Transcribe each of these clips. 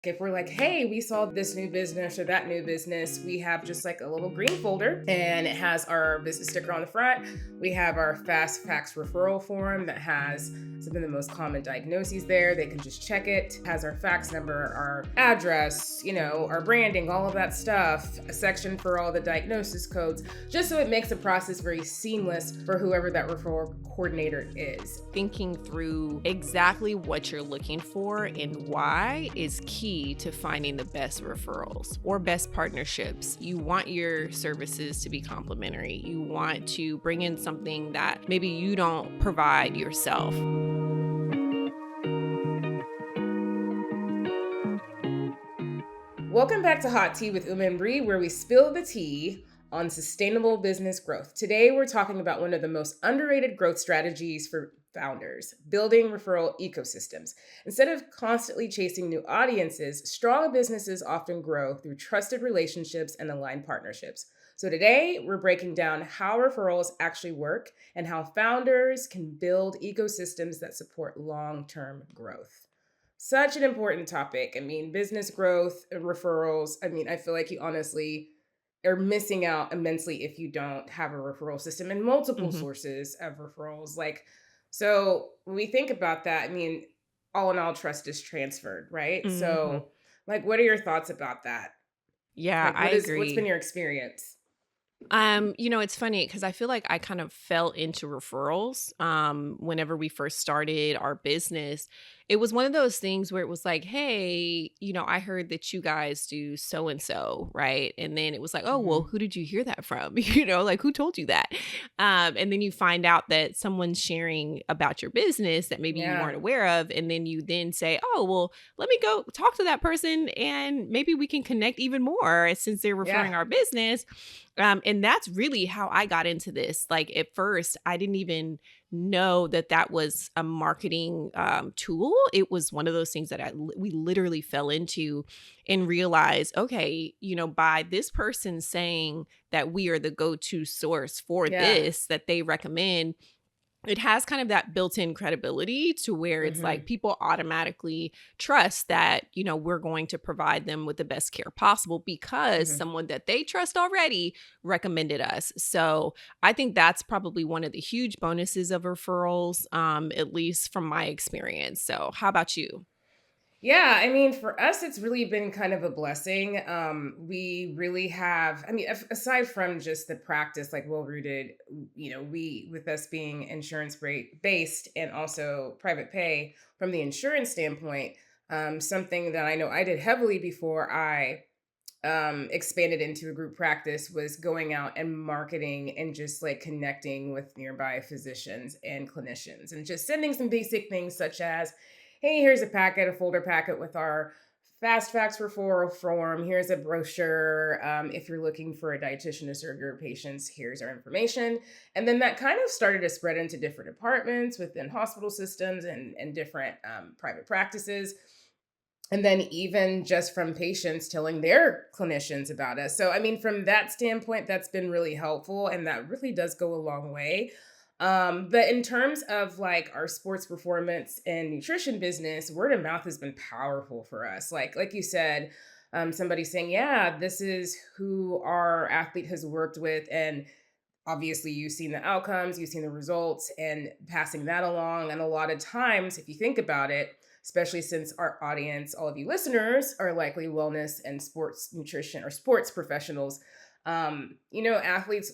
If we're like, hey, we saw this new business or that new business, we have just like a little green folder and it has our business sticker on the front. We have our fast facts referral form that has some of the most common diagnoses there. They can just check it. It has our fax number, our address, our branding, all of that stuff, a section for all the diagnosis codes, just so it makes the process very seamless for whoever that referral coordinator is. Thinking through exactly what you're looking for and why is key to finding the best referrals or best partnerships. You want your services to be complementary. You want to bring in something that maybe you don't provide yourself. Welcome back to Hot Tea with Uma and Bree, where we spill the tea on sustainable business growth. Today, we're talking about one of the most underrated growth strategies for founders, building referral ecosystems. Instead of constantly chasing new audiences, strong businesses often grow through trusted relationships and aligned partnerships. So today, we're breaking down how referrals actually work and how founders can build ecosystems that support long-term growth. Such an important topic. I mean, business growth, referrals. I mean, I feel like you honestly are missing out immensely if you don't have a referral system and multiple Mhm. sources of referrals. So when we think about that, I mean, all in all, trust is transferred, right? Mhm. What are your thoughts about that? Yeah, Like, I what's been agree. your experience? It's funny because I feel like I kind of fell into referrals whenever we first started our business. It was one of those things where it was like, hey, I heard that you guys do so and so, right? And then it was like, oh, well, Hmm. who did you hear that from? Like who told you that? And then you find out that someone's sharing about your business that maybe you Yeah, weren't aware of. And then you then say, oh, well, let me go talk to that person and maybe we can connect even more since they're yeah, referring our business. And that's really how I got into this. Like at first, I didn't even know that that was a marketing tool. It was one of those things that we literally fell into and realized, okay, by this person saying that we are the go-to source for yeah. this that they recommend, it has kind of that built-in credibility to where it's like Hmm. people automatically trust that, we're going to provide them with the best care possible because Hmm. someone that they trust already recommended us. So I think that's probably one of the huge bonuses of referrals, at least from my experience. So how about you? Yeah, I mean, for us, it's really been kind of a blessing. We really have, I mean, aside from just the practice, like well rooted, we, with us being insurance rate based and also private pay from the insurance standpoint, something that I know I did heavily before I expanded into a group practice was going out and marketing and just like connecting with nearby physicians and clinicians and just sending some basic things such as, hey, here's a folder packet with our fast facts referral form. Here's a brochure. If you're looking for a dietitian to serve your patients, here's our information. And then that kind of started to spread into different departments within hospital systems and different private practices, and then even just from patients telling their clinicians about us. So, I mean, from that standpoint, that's been really helpful. And that really does go a long way. But in terms of like our sports performance and nutrition business, word of mouth has been powerful for us. Like you said, somebody saying, yeah, this is who our athlete has worked with. And obviously you've seen the outcomes, you've seen the results, and passing that along. And a lot of times, if you think about it, especially since our audience, all of you listeners, are likely wellness and sports nutrition or sports professionals, athletes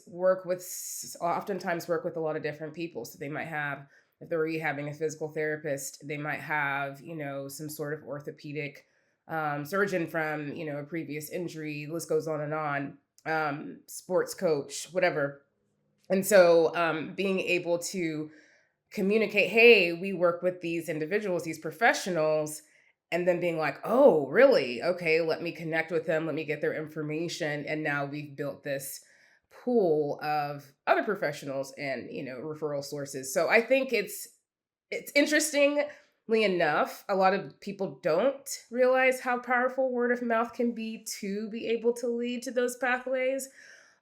oftentimes work with a lot of different people. So they might have, if they're rehabbing, a physical therapist, they might have, some sort of orthopedic surgeon from, a previous injury. The list goes on and on. Sports coach, whatever. And so being able to communicate, hey, we work with these individuals, these professionals, and then being like, oh, really? Okay, let me connect with them, let me get their information. And now we've built this pool of other professionals and, referral sources. So I think it's interestingly enough, a lot of people don't realize how powerful word of mouth can be to be able to lead to those pathways,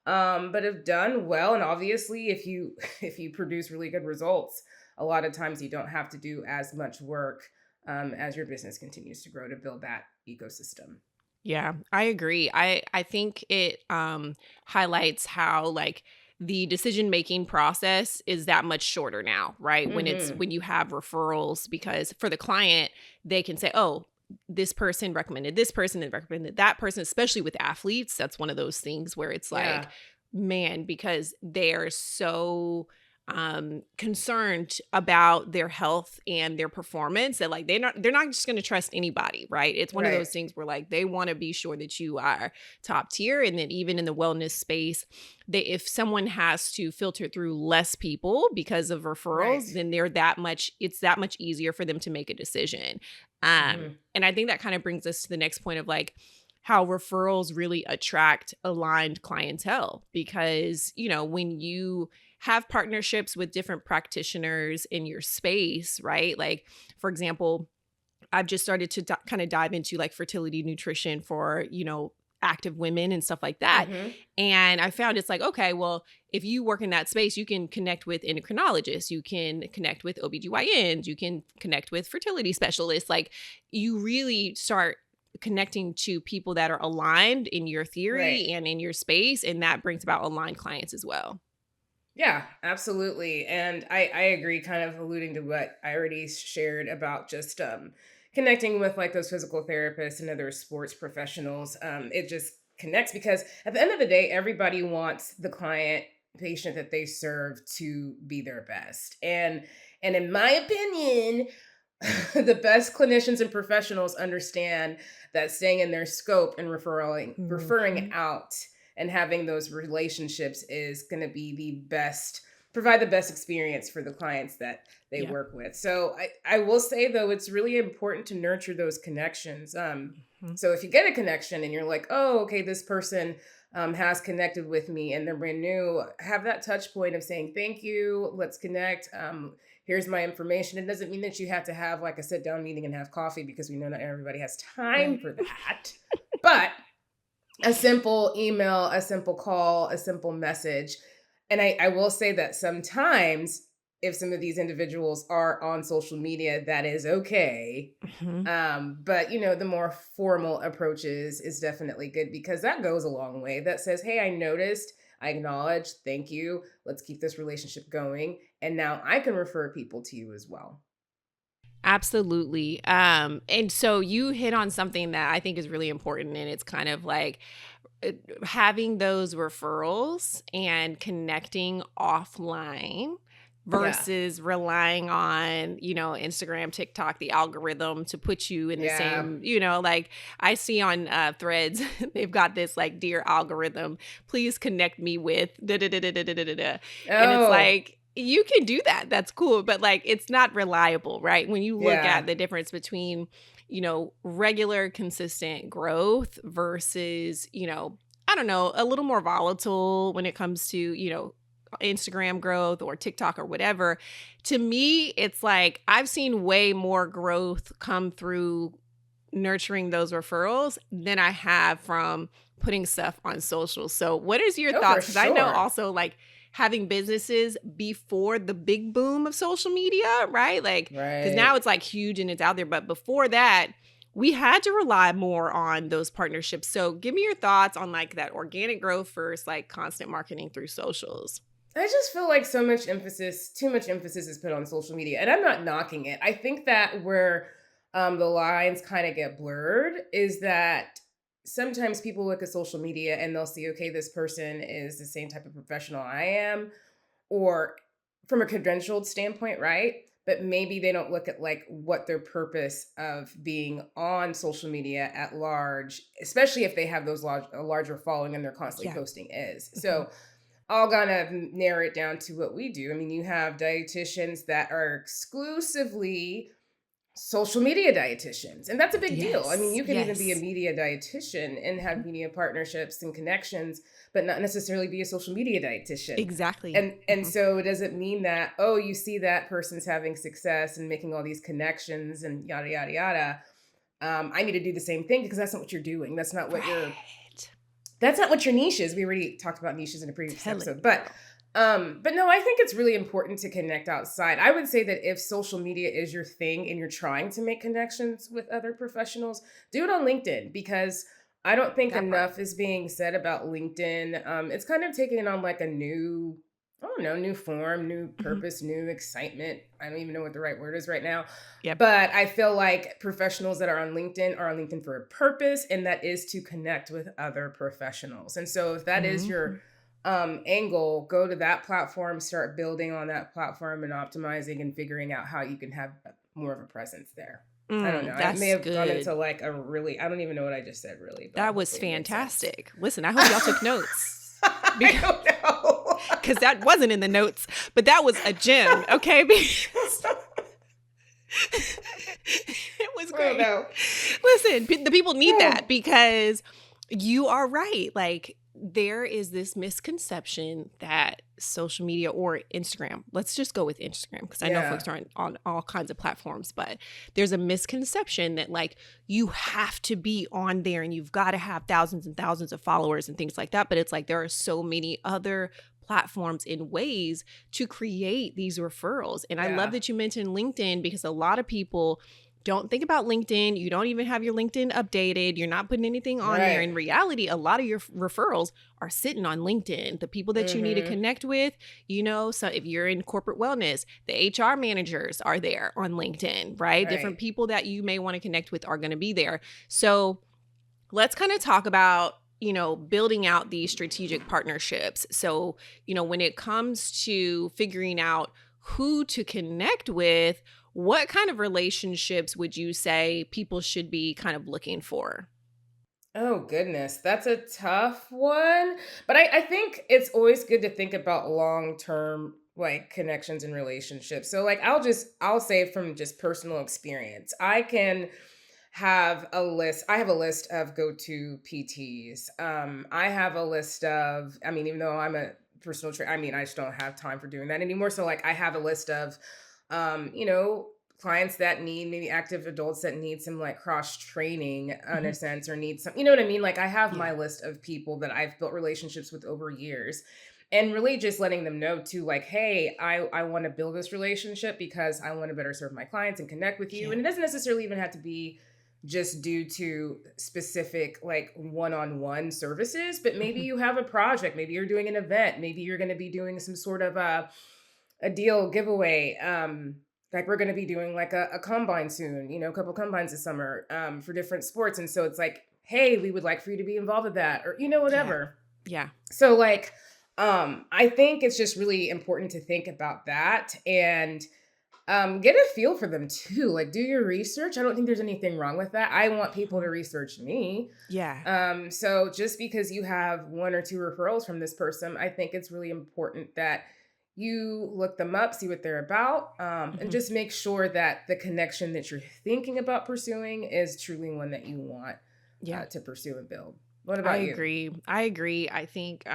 but have done well. And obviously, if you if you produce really good results, a lot of times you don't have to do as much work as your business continues to grow to build that ecosystem. Yeah, I agree. I think it highlights how like the decision making process is that much shorter now, right? Hmm. When you have referrals, because for the client, they can say, "Oh, this person recommended this person and recommended that person," especially with athletes. That's one of those things where it's Yeah. like, man, because they're so concerned about their health and their performance that like they're not just going to trust anybody, right? It's one of Right. those things where like they want to be sure that you are top tier. And then even in the wellness space, they, if someone has to filter through less people because of Right. referrals, then it's that much easier for them to make a decision. Hmm. And I think that kind of brings us to the next point of like how referrals really attract aligned clientele, because when you have partnerships with different practitioners in your space, right? Like, for example, I've just started to kind of dive into like fertility nutrition for, active women and stuff like that. Hmm. And I found it's like, okay, well, if you work in that space, you can connect with endocrinologists, you can connect with OBGYNs, you can connect with fertility specialists. Like, you really start connecting to people that are aligned in your Right. theory and in your space. And that brings about aligned clients as well. Yeah, absolutely. And I agree, kind of alluding to what I already shared about just connecting with like those physical therapists and other sports professionals. It just connects because at the end of the day, everybody wants the client patient that they serve to be their best. And in my opinion, the best clinicians and professionals understand that staying in their scope and referring Mhm. out and having those relationships is going to be the best, provide the best experience for the clients that they Yeah. work with. So I will say though, it's really important to nurture those connections. Mhm. So if you get a connection and you're like, oh, okay, this person has connected with me and they're brand new, have that touch point of saying thank you, let's connect. Here's my information. It doesn't mean that you have to have like a sit down meeting and have coffee, because we know not everybody has time Right. for that. But a simple email, a simple call, a simple message. And I will say that sometimes if some of these individuals are on social media, that is okay. Mhm. But the more formal approaches is definitely good, because that goes a long way. That says, hey, I noticed, I acknowledge, thank you. Let's keep this relationship going. And now I can refer people to you as well. Absolutely. And so you hit on something that I think is really important, and it's kind of like having those referrals and connecting offline Yeah. versus relying on, Instagram, TikTok, the algorithm to put you in the Yeah. same, like I see on threads, they've got this like, dear algorithm, please connect me with da da da da da da da da. And it's Oh, like, you can do that. That's cool. But like, it's not reliable, right? When you look yeah. at the difference between, regular consistent growth versus, I don't know, a little more volatile when it comes to, Instagram growth or TikTok or whatever. To me, it's like I've seen way more growth come through nurturing those referrals than I have from putting stuff on social. So, what is your Oh, for thoughts? Because I know sure. also like having businesses before the big boom of social media, right? Like, because now Right. it's like huge and it's out there. But before that, we had to rely more on those partnerships. So, give me your thoughts on like that organic growth versus like constant marketing through socials. I just feel like too much emphasis is put on social media, and I'm not knocking it. I think that where the lines kind of get blurred is that sometimes people look at social media and they'll see, okay, this person is the same type of professional I am, or from a credentialed standpoint, right? But maybe they don't look at like what their purpose of being on social media at large, especially if they have a larger following and they're constantly Yeah. posting, is. Mhm. So I'll kind of narrow it down to what we do. I mean, you have dietitians that are exclusively social media dietitians, and that's a big deal. I mean, Yes. you can even be a Yes. media dietitian and have media partnerships and connections, but not necessarily be a social media dietitian. Exactly. And Mhm. so it doesn't mean that, oh, you see that person's having success and making all these connections and yada yada yada. I need to do the same thing, because that's not what you're doing. Right. That's not what your niche is. We already talked about niches in a previous Telling episode, you, but girl. But no, I think it's really important to connect outside. I would say that if social media is your thing and you're trying to make connections with other professionals, do it on LinkedIn because I don't think That part. enough is being said about LinkedIn. It's kind of taking on like a new, I don't know, new form, new Mhm. purpose, new excitement. I don't even know what the right word is right now. Yep. But I feel like professionals that are on LinkedIn for a purpose, and that is to connect with other professionals. And so if that is your Mhm. angle, go to that platform, start building on that platform and optimizing and figuring out how you can have more of a presence there. I don't know. I may That's have gone good. into like a really, I don't even know what I just said really, but That was hopefully it made sense. fantastic. Listen, I hope y'all took notes I because don't know. that wasn't in the notes, but that was a gem, okay? Because it was Oh great. no. Listen, the people need that because you are right. Like, there is this misconception that social media or Instagram, let's just go with Instagram because I know Yeah. folks aren't on all kinds of platforms, but there's a misconception that like you have to be on there and you've got to have thousands and thousands of followers and things like that. But it's like there are so many other platforms and ways to create these referrals. And I love Yeah. that you mentioned LinkedIn because a lot of people don't think about LinkedIn. You don't even have your LinkedIn updated. You're not putting anything on there. Right. In reality, a lot of your referrals are sitting on LinkedIn. The people that you need to Mhm. connect with, so if you're in corporate wellness, the HR managers are there on LinkedIn, right? Different Right. people that you may want to connect with are going to be there. So let's kind of talk about building out these strategic partnerships. So when it comes to figuring out who to connect with, what kind of relationships would you say people should be kind of looking for? Oh goodness, that's a tough one. But I think it's always good to think about long-term like connections and relationships. So like I'll say from just personal experience, I have a list of go-to PTs. I have a list of, I mean, even though I'm a personal trainer, I mean, I just don't have time for doing that anymore. So like I have a list of you know, clients that need maybe active adults that need some like cross training in a Mhm. sense or need some, you know what I mean? Like I have Yeah. my list of people that I've built relationships with over years and really just letting them know too like, hey, I want to build this relationship because I want to better serve my clients and connect with you. Yeah. And it doesn't necessarily even have to be just due to specific like one-on-one services, but maybe Mhm. you have a project, maybe you're doing an event, maybe you're going to be doing some sort of a deal giveaway. Like we're going to be doing like a combine soon, you know, a couple combines this summer for different sports. And so it's like, hey, we would like for you to be involved with that or, you know, Yeah. whatever. Yeah. So like, I think it's just really important to think about that and get a feel for them too. Like do your research. I don't think there's anything wrong with that. I want people to Mhm. research me. Yeah. So just because you have one or two referrals from this person, I think it's really important that you look them up, see what they're about, and Mhm. just make sure that the connection that you're thinking about pursuing is truly one that you want Yeah. to pursue and build. What I about you? agree. I agree. I think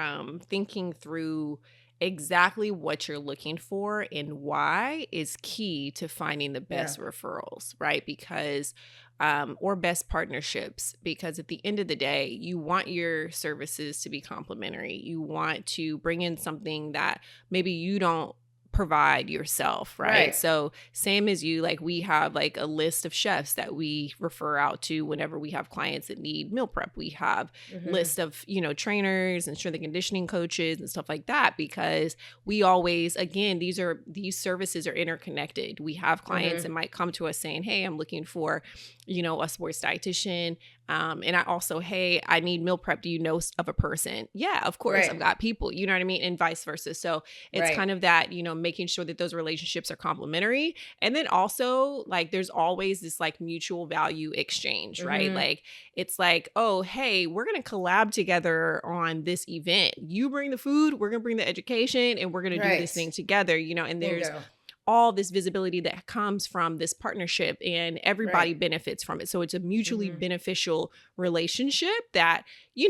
thinking through exactly what you're looking for and why is key to finding the Yeah. best referrals, right? Because, or best partnerships, because at the end of the day, you want your services to be complementary. You want to bring in something that maybe you don't provide yourself, right? Right. So same as you, like we have like a list of chefs that we refer out to whenever we have clients that need meal prep. We have Hmm. list of, trainers and strength and conditioning coaches and stuff like that because we always, again, these services are interconnected. We have clients that Hmm. might come to us saying, hey, I'm looking for, a sports dietitian. And I also, hey, I need meal prep. Do you know of a person? Yeah, of course. I've Right. got people, you know what I mean? And vice versa. So it's Right. kind of that, making sure that those relationships are complementary. And then also, like, there's always this like mutual value exchange, right? Hmm. Like, it's like, oh, hey, we're going to collab together on this event. You bring the food, we're going to bring the education, and we're going to do this Right. thing together, and there's Bingo. all this visibility that comes from this partnership and Right. everybody benefits from it. So it's a mutually Hmm. beneficial relationship that, you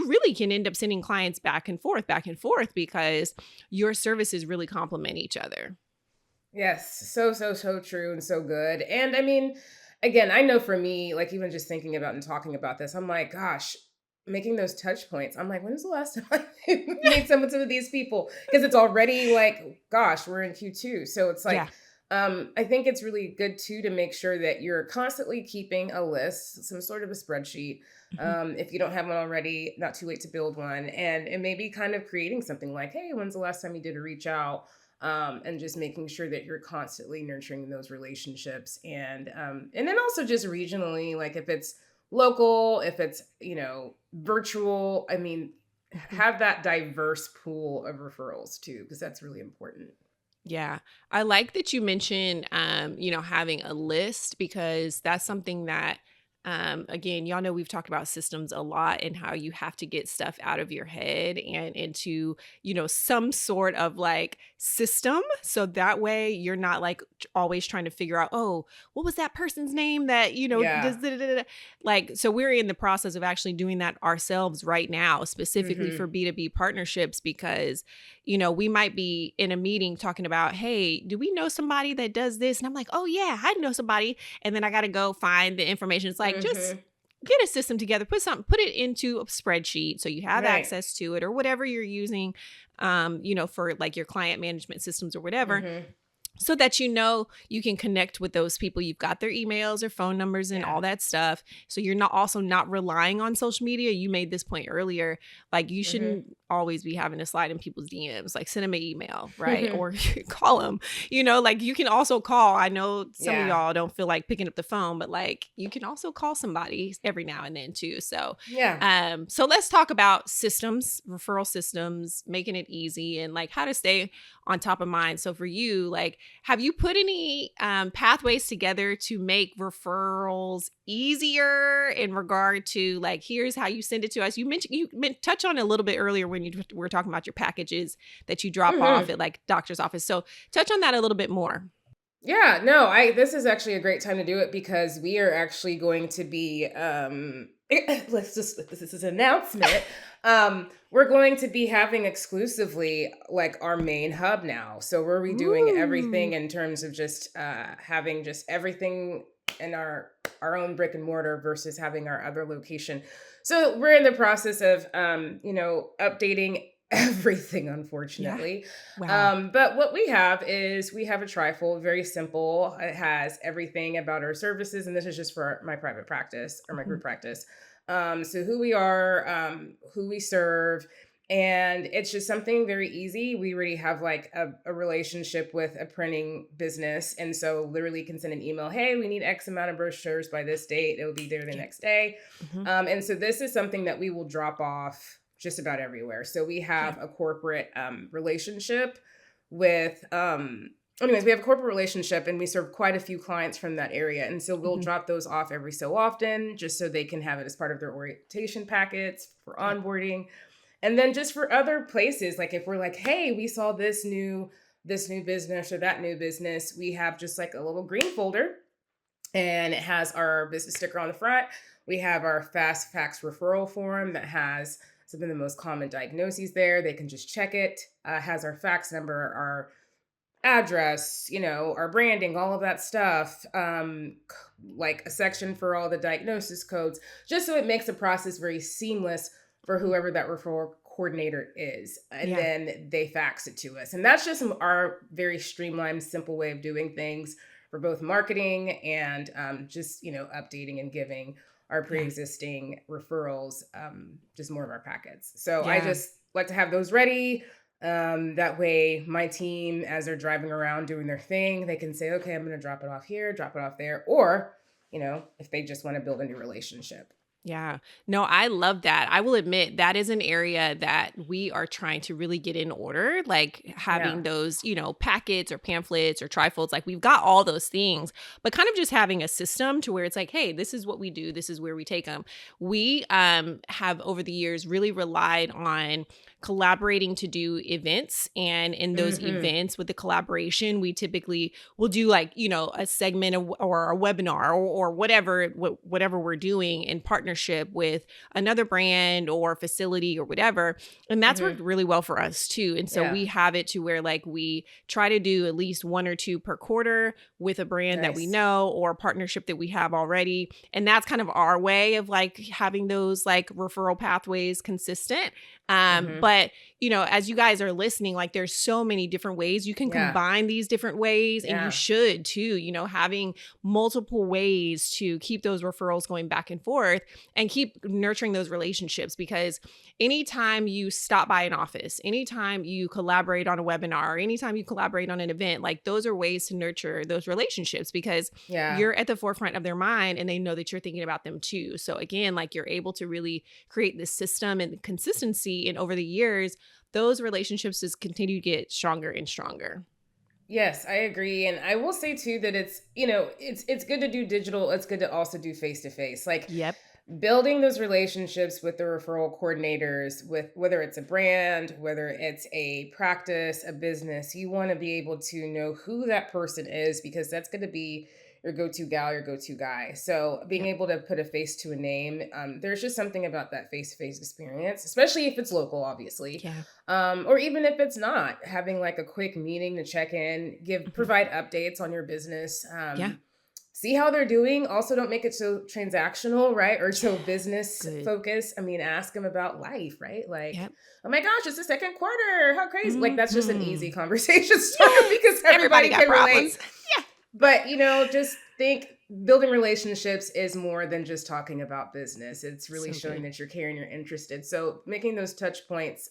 really can end up sending clients back and forth because your services really complement each other. Yes, so true and so good. And I mean, again, I know for me, like even just thinking about and talking about this, I'm like, gosh, making those touch points. I'm like, when's the last time I made some of these people? Because it's already like, gosh, we're in Q2. So it's like, Yeah. I think it's really good too to make sure that you're constantly keeping a list, some sort of a spreadsheet. Mhm. If you don't have one already, not too late to build one. And it may be kind of creating something like, hey, when's the last time you did a reach out? And just making sure that you're constantly nurturing those relationships. And then also just regionally, like if it's local, if it's, virtual, I mean, Mhm. have that diverse pool of referrals too, because that's really important. Yeah. I like that you mentioned, having a list because that's something that, again, y'all know we've talked about systems a lot and how you have to get stuff out of your head and into, some sort of like system. So that way you're not like always trying to figure out, oh, what was that person's name that, Yeah. does da, da, da, da. Like, so we're in the process of actually doing that ourselves right now, specifically for Hmm. B2B partnerships because we might be in a meeting talking about, hey, do we know somebody that does this? And I'm like, oh, yeah, I know somebody. And then I got to go find the information. It's like, just Hmm. get a system together, put it into a spreadsheet so you have Right. access to it or whatever you're using, for like your client management systems or whatever Hmm. so that you can connect with those people. You've got their emails or phone numbers and Yeah. all that stuff. So you're not relying on social media. You made this point earlier. Like you Hmm. shouldn't always be having to slide in people's DMs. Like send them an email, right? Or call them. Like you can also call. I know some of Yeah. y'all don't feel like picking up the phone, but like you can also call somebody every now and then too. So Yeah. so let's talk about systems, referral systems, making it easy and like how to stay on top of mind. So for you, like have you put any pathways together to make referrals easier in regard to like, here's how you send it to us? Touch on it a little bit earlier when you were talking about your packages that you drop off Hmm. at like doctor's office. So touch on that a little bit more. Yeah, no, I this is actually a great time to do it because we are actually going to be this is an announcement. We're going to be having exclusively like our main hub now. So we're redoing everything Ooh. in terms of just having just everything in our own brick and mortar versus having our other location. So we're in the process of updating everything, Yeah. unfortunately. Wow. But what we have is we have a trifold, very simple. It has everything about our services, and this is just for my private practice or my Mhm. group practice. So who we are, who we serve, and it's just something very easy. We already have like a relationship with a printing business, and so literally can send an email, hey, we need X amount of brochures by this date. It'll be there the Yeah. next day. Mhm. And so this is something that we will drop off just about everywhere. So we Okay. have a corporate relationship with anyways, we have a corporate relationship and we serve quite a few clients from that area. And so we'll Mhm. drop those off every so often just so they can have it as part of their orientation packets for Yeah. onboarding. And then just for other places, like if we're like, hey, we saw this new business or that new business, we have just like a little green folder and it has our business sticker on the front. We have our fast fax referral form that has some of the most common diagnoses there. They can just check it. Has our fax number, our address, our branding, all of that stuff. Like a section for all the diagnosis codes, just so it makes the process very seamless for Mhm. whoever that referral coordinator is. And Yeah. then they fax it to us. And that's just our very streamlined, simple way of doing things for both marketing and just, updating and giving our Yeah. pre-existing referrals just more of our packets. So I Yeah. just like to have those ready. That way, my team, as they're driving around doing their thing, they can say, okay, I'm going to drop it off here, drop it off there. Or, if they just want to build a new relationship. Yeah. No, I love that. I will admit that is an area that we are trying to really get in order, like Yeah. having those, packets or pamphlets or trifolds. Like we've got all those things, but kind of just having a system to where it's like, hey, this is what we do, this is where we take them. We have over the years really relied on collaborating to do events. And in those Hmm. events with the collaboration, we typically will do like, a segment or a webinar or whatever we're doing in partnership partnership with another brand or facility or whatever. And that's Mhm. worked really well for us too. And so Yeah. we have it to where like we try to do at least one or two per quarter with a brand that we Nice. know or a partnership that we have already. And that's kind of our way of like having those like referral pathways consistent. Mhm. But you know, as you guys are listening, like there's so many different ways you can Yeah. combine these different ways, and you Yeah. should too, you know, having multiple ways to keep those referrals going back and forth and keep nurturing those relationships. Because anytime you stop by an office, anytime you collaborate on a webinar, anytime you collaborate on an event, like those are ways to nurture those relationships because Yeah. you're at the forefront of their mind and they know that you're thinking about them too. So again, like you're able to really create this system and consistency. And over the years, those relationships just continue to get stronger and stronger. Yes, I agree. And I will say too that it's good to do digital. It's good to also do face to face. Like Yep. building those relationships with the referral coordinators, with whether it's a brand, whether it's a practice, a business, you want to be able to know who that person is because that's going to be your go-to gal, your go-to guy. So being Yep. able to put a face to a name, there's just something about that face-to-face experience, especially if it's local, obviously, Yeah. or even if it's not, having like a quick meeting to check in, Mhm. provide updates on your business. Yeah. See how they're doing. Also, don't make it so transactional, right? Or so business Good. focused. I mean, ask them about life, right? Like, Yep. oh my gosh, it's the second quarter. How crazy. Like, that's just an easy Mhm. conversation starter because Yes. Everybody everybody got can relate. problems. Yeah. But, just think building relationships is more than just talking about business. It's really So showing good. that you're caring, you're interested. So making those touch points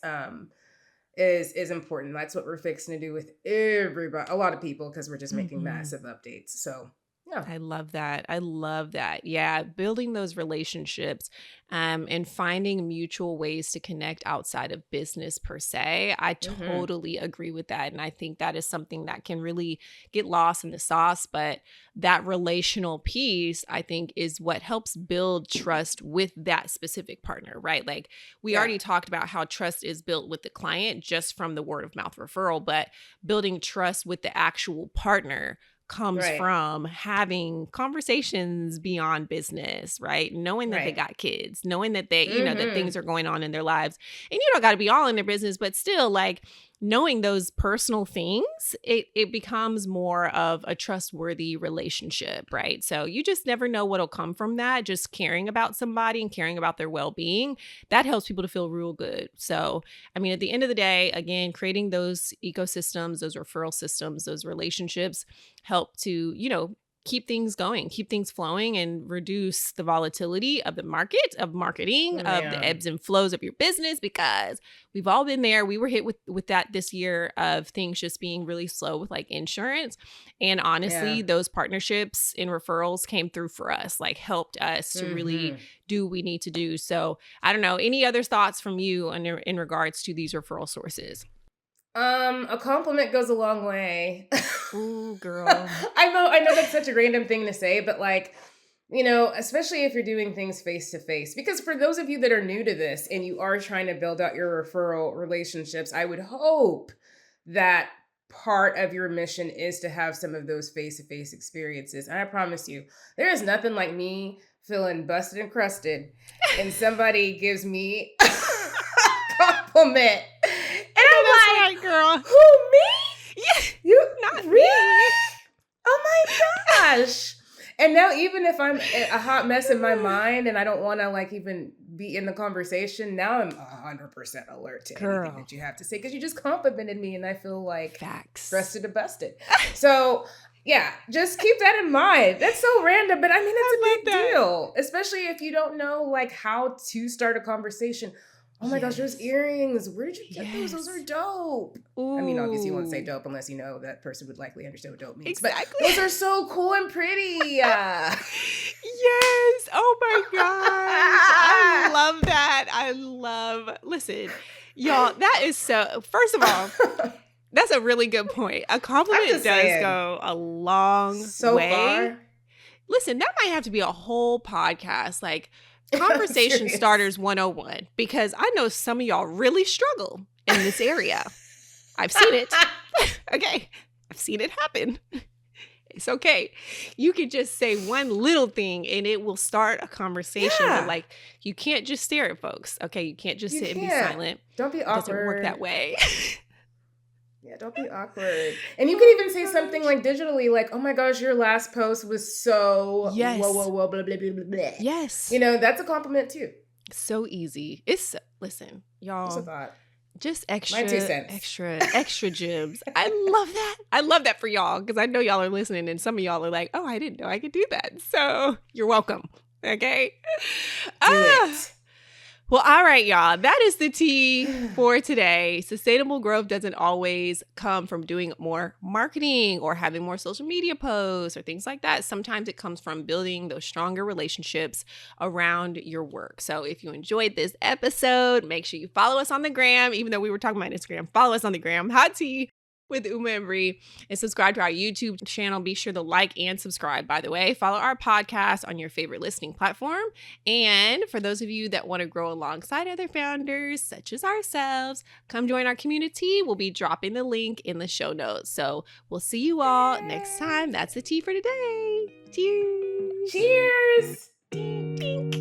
is important. That's what we're fixing to do with everybody, a lot of people, because we're just making Mhm. massive updates. So yeah. I love that. I love that. Yeah, building those relationships and finding mutual ways to connect outside of business per se. I Hmm. totally agree with that. And I think that is something that can really get lost in the sauce. But that relational piece, I think, is what helps build trust with that specific partner, right? Like we Yeah. already talked about how trust is built with the client just from the word of mouth referral, but building trust with the actual partner comes Right. from having conversations beyond business, right? Knowing that they Right. got kids, knowing that they, you know, that Hmm. things are going on in their lives. And you don't got to be all in their business, but still like knowing those personal things, it becomes more of a trustworthy relationship, right? So you just never know what'll come from that. Just caring about somebody and caring about their well-being, that helps people to feel real good. So I mean, at the end of the day, again, creating those ecosystems, those referral systems, those relationships help to, you know, keep things going, keep things flowing, and reduce the volatility of the market, of marketing, of the Man. ebbs and flows of your business, because we've all been there. We were hit with that this year of things just being really slow with like insurance. And honestly, Yeah. those partnerships and referrals came through for us, like helped us to really Hmm. do what we need to do. So I don't know. Any other thoughts from you in regards to these referral sources? A compliment goes a long way. Ooh, girl. I know that's such a random thing to say, but like, especially if you're doing things face to face, because for those of you that are new to this and you are trying to build out your referral relationships, I would hope that part of your mission is to have some of those face to face experiences. And I promise you, there is nothing like me feeling busted and crusted and somebody gives me a compliment. And I know that's I'm like, right, girl. who, me? Yeah, You not really? me. Oh my gosh. And now even if I'm a hot mess in my mind and I don't want to like even be in the conversation, now I'm 100% alert to anything Girl. that you have to say because you just complimented me and I feel like Facts. trusted and busted. So yeah, just keep that in mind. That's so random, but I mean, that's I a love big that. deal, especially if you don't know like how to start a conversation. Oh my gosh, those Yes. earrings. Where did you get those? Those are Yes. dope. I mean, obviously you won't say Ooh. dope unless you know that person would likely understand what dope means. But Exactly. those are so cool and pretty. Yes. Oh my gosh. I love that. Listen, y'all, that is so, first of all, that's a really good point. A I'm compliment just does saying. go a long So way. far. Listen, that might have to be a whole podcast, like I'm conversation serious. starters 101, because I know some of y'all really struggle in this area. I've seen it. Okay. I've seen it happen. It's okay. You can just say one little thing and it will start a conversation, but Yeah, like you can't just stare at folks. Okay. You can't just you sit and be can't. silent. Don't be It doesn't work that awkward. way. Yeah, don't be awkward. And you can Oh even my say something gosh. like digitally, like, "Oh my gosh, your last post was so whoa, whoa, Yes. whoa, blah, blah, blah, blah, blah." Yes. That's a compliment too. So easy. It's listen, Just a y'all, thought. just My two extra, cents. extra, extra gems. I love that. I love that for y'all because I know y'all are listening and some of y'all are like, oh, I didn't know I could do that. So you're welcome. Okay. Do Ah, it. well, all right, y'all. That is the tea for today. Sustainable growth doesn't always come from doing more marketing or having more social media posts or things like that. Sometimes it comes from building those stronger relationships around your work. So if you enjoyed this episode, make sure you follow us on the gram, even though we were talking about Instagram, follow us on the gram, Hot Tea with Uma and Bree, and subscribe to our YouTube channel. Be sure to like and subscribe, by the way. Follow our podcast on your favorite listening platform. And for those of you that want to grow alongside other founders, such as ourselves, come join our community. We'll be dropping the link in the show notes. So we'll see you all next time. That's the tea for today. Cheers. Cheers. Ding, ding.